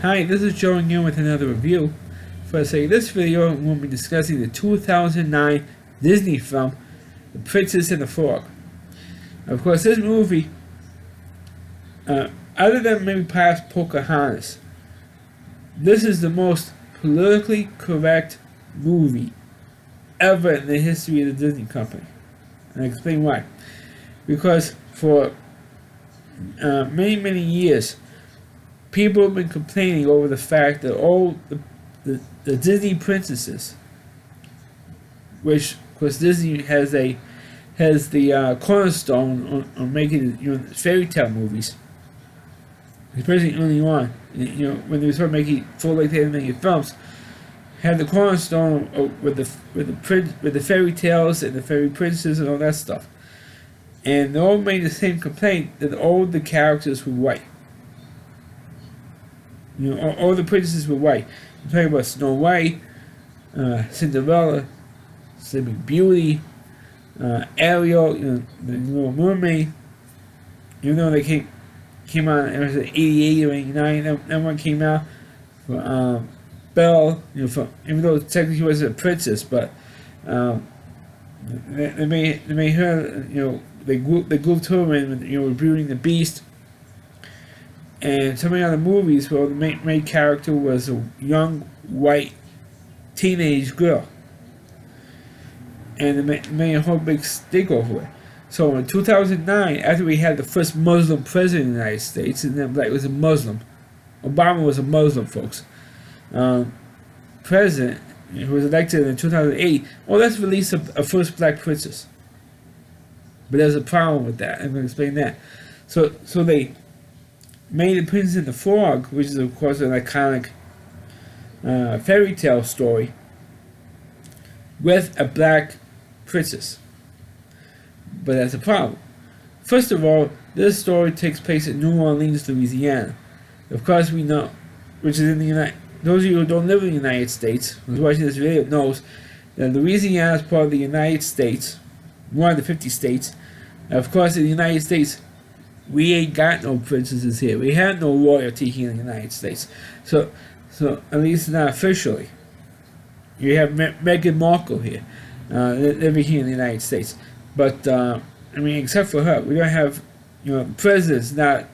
Hi, this is Joe again with another review. For this video, we'll be discussing the 2009 Disney film, The Princess and the Frog. Of course, this movie, other than maybe past Pocahontas, this is the most politically correct movie ever in the history of the Disney company. And I'll explain why. Because for many years, people have been complaining over the fact that all the Disney princesses, which of course Disney has the cornerstone on making fairy tale movies, especially early on. When they started making full-length animated films, had the cornerstone with the fairy tales and the fairy princes and all that stuff, and they all made the same complaint that all the characters were white. All the princesses were white. I'm talking about Snow White, Cinderella, Sleeping Beauty, Ariel, the Little Mermaid. Even though they came out, it was 88 or 89. That one came out for Belle. Even though technically she wasn't a princess, but they made her. They grouped her in with Beauty and the Beast. And so many other movies where the main character was a young white teenage girl, and they made a whole big stink over it. So in 2009, after we had the first Muslim president of the United States, and then it was a Muslim, Obama was a Muslim, folks, president who was elected in 2008. Well, let's release a first black princess. But there's a problem with that. I'm going to explain that. So they made The Princess and the Frog, which is of course an iconic fairy tale story, with a black princess. But that's a problem. First of all, this story takes place in New Orleans, Louisiana. Of course, we know, which is in the United. Those of you who don't live in the United States, who's watching this video, knows that Louisiana is part of the United States, one of the 50 states. Of course, in the United States, we ain't got no princesses here. We have no royalty here in the United States. So at least not officially. You have Meghan Markle here, living here in the United States. But except for her, we don't have, the president's not,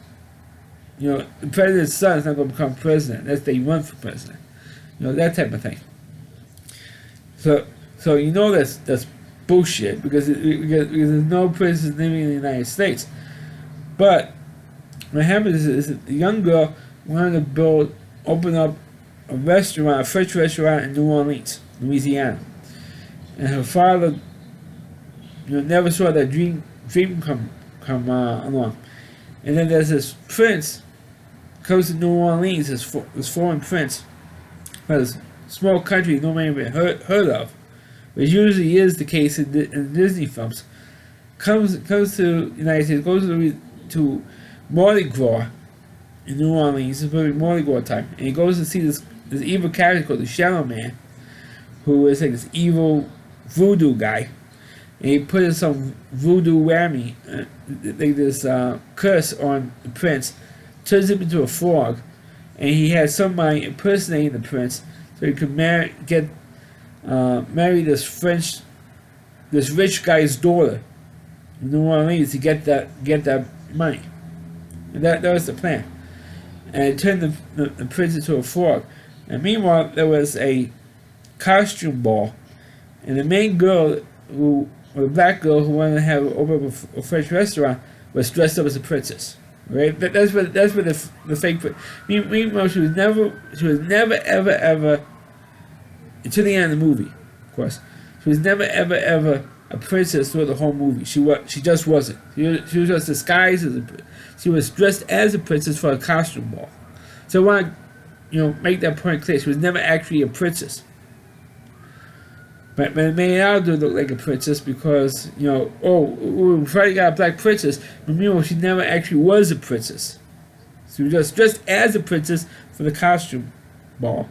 the president's son is not going to become president unless they run for president. That type of thing. So that's bullshit because there's no princess living in the United States. But what happens is the young girl wanted to open up a French restaurant in New Orleans, Louisiana, and her father, never saw that dream come along. And then there's this prince comes to New Orleans, this foreign prince, from this small country nobody even heard of, which usually is the case in Disney films. Comes to the United States, goes to Mardi Gras in New Orleans. It's probably Mardi Gras time, and he goes to see this evil character called the Shadow Man, who is like this evil voodoo guy, and he put in some voodoo whammy, like this curse on the prince, turns him into a frog, and he had somebody impersonating the prince so he could marry this rich guy's daughter in New Orleans to get that money. And that was the plan. And it turned the prince into a frog. And meanwhile, there was a costume ball, and the main girl, the black girl who wanted to open up a French restaurant, was dressed up as a princess. Right? That's what the fake. Meanwhile, she was never ever until the end of the movie, of course. She was never ever a princess throughout the whole movie. She just wasn't. She was just disguised as she was dressed as a princess for a costume ball. So I want to, make that point clear. She was never actually a princess. But it made out to look like a princess because, we finally got a black princess, but meanwhile she never actually was a princess. She was just dressed as a princess for the costume ball.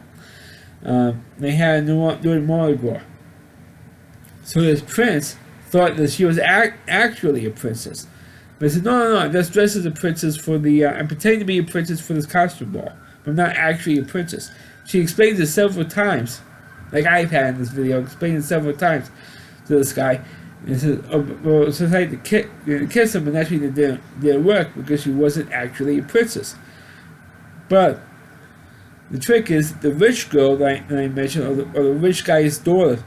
They had doing Mardi Gras. So this prince thought that she was actually a princess. But he said, no, I'm just dressed as a princess for the, I'm pretending to be a princess for this costume ball. but not actually a princess. She explains it several times, like I've had in this video, explained it several times to this guy. And says, oh, well, so I had to kiss him, and actually it didn't work because she wasn't actually a princess. But the trick is the rich girl that I mentioned, or the rich guy's daughter,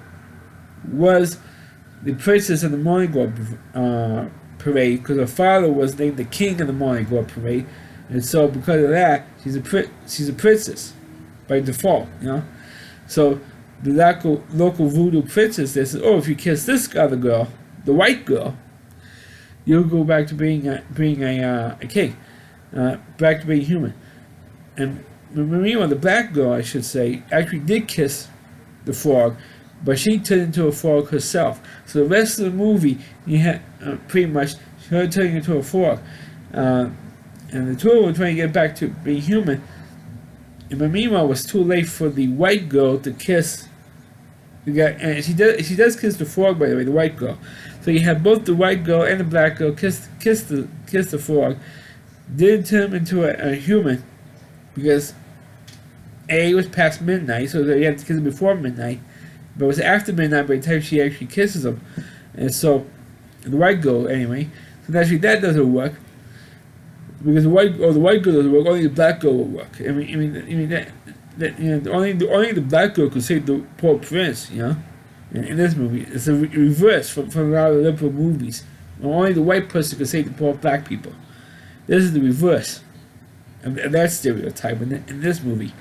was the princess of the Mardi Gras parade because her father was named the king of the Mardi Gras parade, and so because of that, she's a princess by default, you know. So the local voodoo princess, they says, oh, if you kiss this other girl, the white girl, you'll go back to being a king, back to being human. And meanwhile, the black girl, I should say, actually did kiss the frog, but she turned into a frog herself. So the rest of the movie, you had pretty much her turning into a frog, and the two of them were trying to get back to being human. But meanwhile, it was too late for the white girl to kiss the guy, and she does kiss the frog, by the way, the white girl. So you have both the white girl and the black girl kiss the frog. Didn't turn him into a human because it was past midnight, so you had to kiss him before midnight. But it was after midnight by the time she actually kisses him, and so the white girl anyway. So naturally that doesn't work. Because the white girl doesn't work, only the black girl will work. I mean that you know, only the black girl could save the poor prince, you know. In this movie, it's a reverse from a lot of liberal movies. Only the white person could save the poor black people. This is the reverse, and that stereotype in this movie.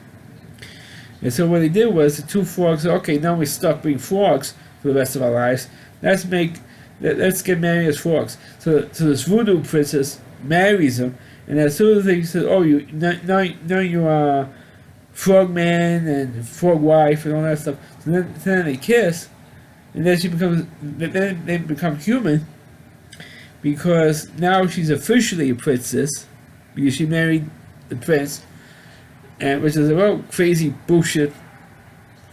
And so what they did was the two frogs. Okay, now we're stuck being frogs for the rest of our lives. Let's get married as frogs. So this voodoo princess marries him. And as soon as they said, "Oh, now you are frog man and frog wife and all that stuff," so then they kiss, and then they become human because now she's officially a princess because she married the prince, and which is a real crazy bullshit,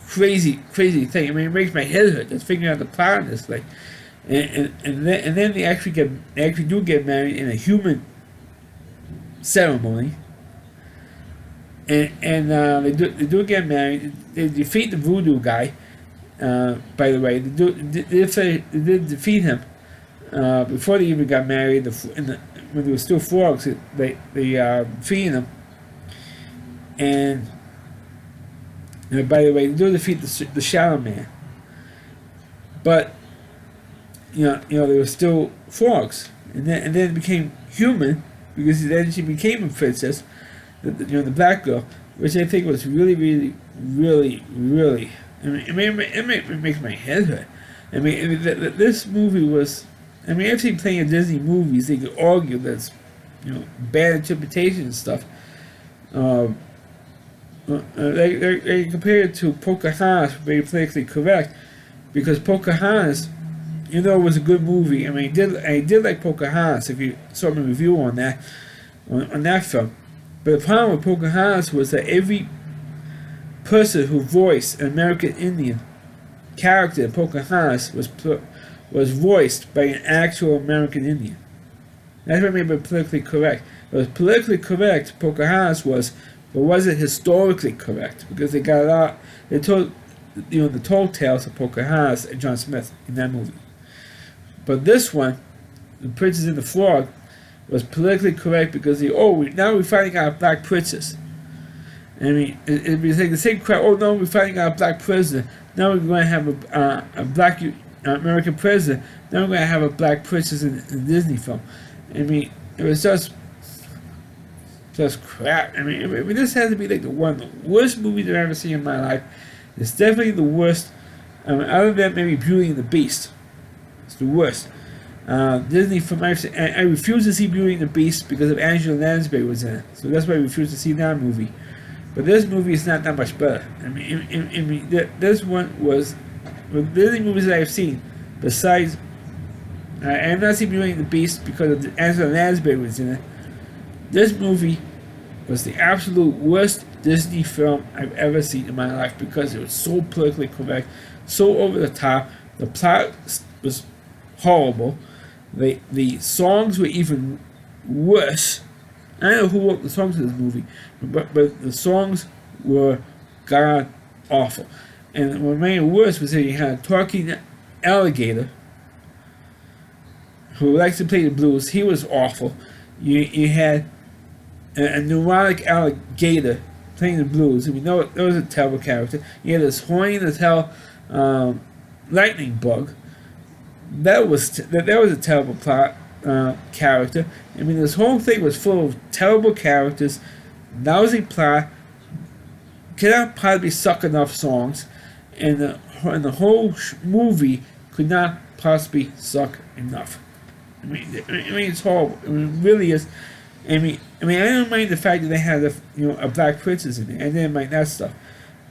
crazy thing. I mean, it makes my head hurt just figuring out the plot of this thing, and then they actually do get married in a human ceremony, and they do get married. They defeat the voodoo guy. By the way, they did defeat him before they even got married. When they were still frogs, they defeated him. And by the way, they do defeat the Shadow Man. But you know they were still frogs, and then it became human. Because then she became a princess, the black girl, which I think was really. I mean, it makes my head hurt. I mean, this movie was. I mean, I've seen plenty of Disney movies. They could argue that's, bad interpretation and stuff. They compare it to Pocahontas, very politically correct, because Pocahontas. It was a good movie. I mean, I did like Pocahontas. If you saw my review on that film, but the problem with Pocahontas was that every person who voiced an American Indian character in Pocahontas was voiced by an actual American Indian. That's what made it politically correct. It was politically correct. Pocahontas was, but wasn't historically correct because they got a lot. They told the tall tales of Pocahontas and John Smith in that movie. But this one, The Princess and the Frog, was politically correct because now we're finding out a black princess. I mean, it'd be like the same crap. Oh no, we're finding out a black president. Now we're going to have a black American president. Now we're going to have a black princess in a Disney film. I mean, it was just crap. I mean, this has to be like one of the worst movies I've ever seen in my life. It's definitely the worst. Other than maybe Beauty and the Beast. It's the worst. Disney film. I refuse to see Beauty and the Beast because of Angela Lansbury was in it. So that's why I refuse to see that movie. But this movie is not that much better. I mean, this one was the Disney movies that I've seen. Besides, I have not seen Beauty and the Beast because of Angela Lansbury was in it. This movie was the absolute worst Disney film I've ever seen in my life because it was so politically correct, so over the top. The plot was horrible. The songs were even worse. I don't know who wrote the songs for this movie, but the songs were god awful. And what made it worse was that you had a talking alligator who likes to play the blues. He was awful. You had a neurotic alligator playing the blues. I mean, that was a terrible character. You had this horny as hell lightning bug. That was a terrible plot character. I mean, this whole thing was full of terrible characters, lousy plot, cannot possibly suck enough songs, and the whole movie could not possibly suck enough. I mean, it's horrible. I mean, it really is. I mean, I don't mind the fact that they had a black princess in it. I didn't mind that stuff.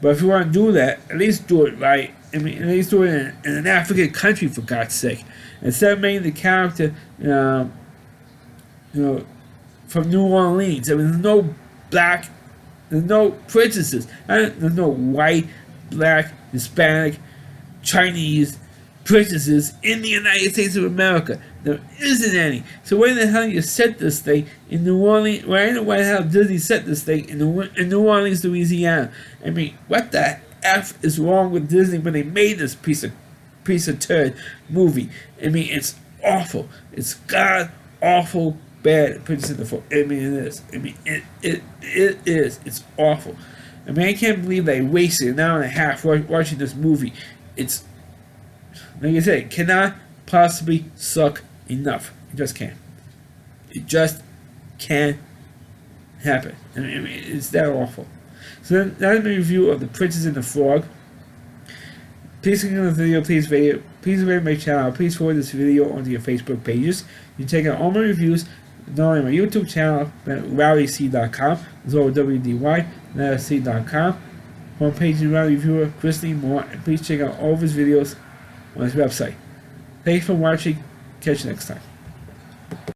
But if you want to do that, at least do it right. I mean, at least do it in an African country, for God's sake. Instead of making the character, from New Orleans. I mean, there's no princesses. There's no white, black, Hispanic, Chinese princesses in the United States of America. There isn't any. So where the hell you set this thing in New Orleans? Well, I don't know why the hell Disney set this thing in New Orleans, Louisiana. I mean, what the F is wrong with Disney when they made this piece of turd movie? I mean, it's awful. It's god awful bad. Princess in the Frog. I mean, it is. I mean, it is. It's awful. I mean, I can't believe they wasted an hour and a half watching this movie. It's, like I said, it cannot possibly suck enough. It just can't. It just can't happen. I mean, it's that awful. So that's my review of The Princess and the Frog. Please click on the video, please rate my channel, please forward this video onto your Facebook pages. You can check out all my reviews, not only my YouTube channel, but RowdyC.com, as well as WDY.C.com. Homepage and Rowdy Reviewer, Chris Lee Moore, and please check out all of his videos on his website. Thanks for watching. Catch you next time.